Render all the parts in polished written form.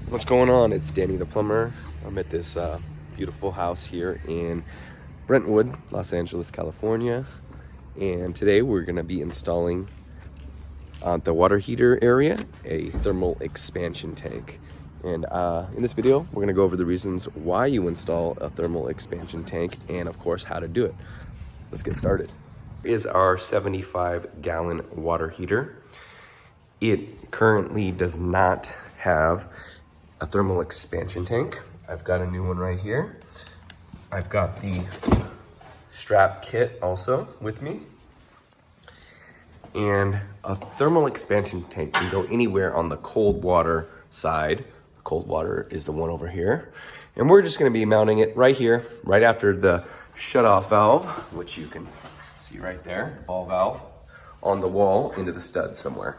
What's going on? It's Danny the Plumber. I'm at this beautiful house here in Brentwood, Los Angeles, California. And today we're going to be installing the water heater area, a thermal expansion tank. And in this video, we're going to go over the reasons why you install a thermal expansion tank and of course how to do it. Let's get started. Here's our 75-gallon water heater. It currently does not have a thermal expansion tank. I've got a new one right here. I've got the strap kit also with me. And a thermal expansion tank can go anywhere on the cold water side. The cold water is the one over here. And we're just gonna be mounting it right here, right after the shutoff valve, which you can see right there, ball valve, on the wall into the stud somewhere.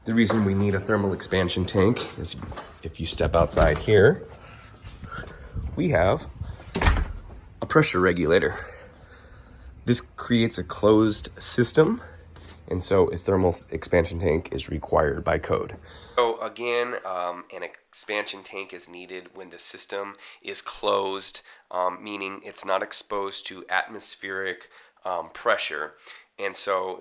The reason we need a thermal expansion tank is if you step outside here, we have a pressure regulator. This creates a closed system, and so a thermal expansion tank is required by code. So again, an expansion tank is needed when the system is closed, meaning it's not exposed to atmospheric pressure. And so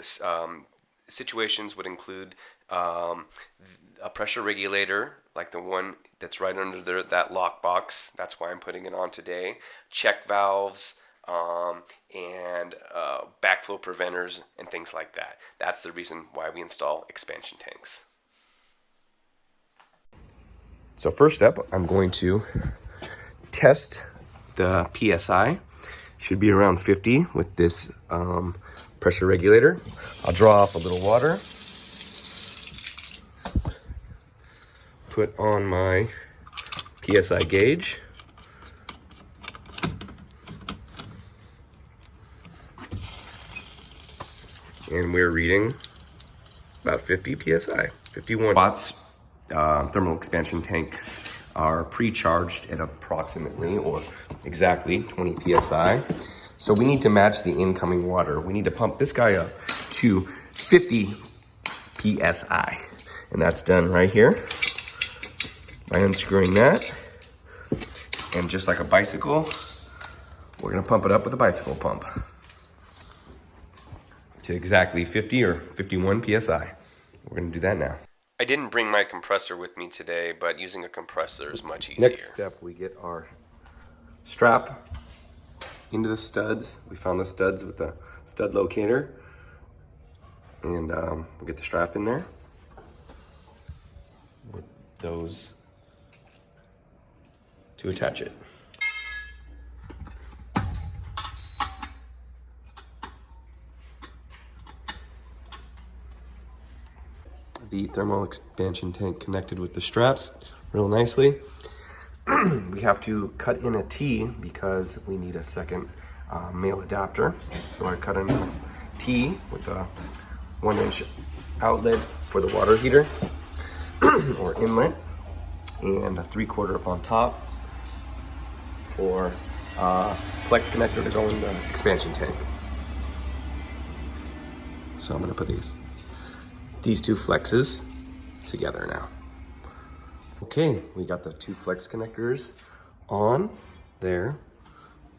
situations would include a pressure regulator like the one that's right under that lockbox. That's why I'm putting it on today. Check valves and backflow preventers and things like that. That's the reason why we install expansion tanks. So first step, I'm going to test the PSI. Should be around 50 with this pressure regulator. I'll draw off a little water. Put on my PSI gauge. And we're reading about 50 PSI, 51 watts. Thermal expansion tanks are pre-charged at approximately or exactly 20 PSI. So we need to match the incoming water. We need to pump this guy up to 50 PSI. And that's done right here by unscrewing that. And just like a bicycle, we're gonna pump it up with a bicycle pump to exactly 50 or 51 PSI. We're gonna do that now. I didn't bring my compressor with me today, but using a compressor is much easier. Next step, we get our strap into the studs. We found the studs with the stud locator. And we'll get the strap in there with those to attach it. The thermal expansion tank connected with the straps real nicely. We have to cut in a T because we need a second male adapter. So I cut in a T with a 1-inch outlet for the water heater or inlet, and a 3/4 up on top for flex connector to go in the expansion tank. So I'm gonna put these two flexes together now. Okay, we got the two flex connectors on there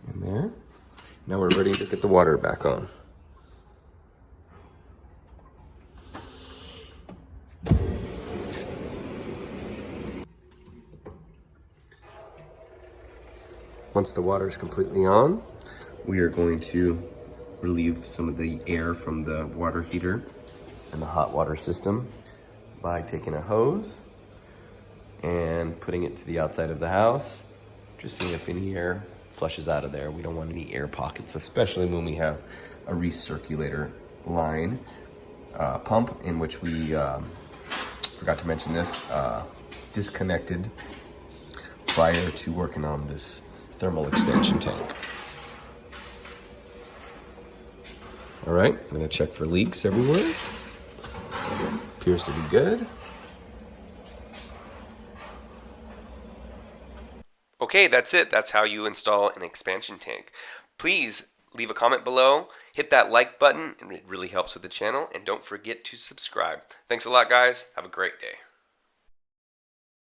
and there. Now we're ready to get the water back on. Once the water is completely on, we are going to relieve some of the air from the water heater and the hot water system by taking a hose and putting it to the outside of the house, just seeing if any air flushes out of there. We don't want any air pockets, especially when we have a recirculator line pump, in which we, forgot to mention this, disconnected prior to working on this thermal expansion tank. All right, I'm gonna check for leaks everywhere. Appears to be good. Okay, that's it. That's how you install an expansion tank. Please leave a comment below, hit that like button, and it really helps with the channel, and don't forget to subscribe. Thanks a lot, guys. Have a great day.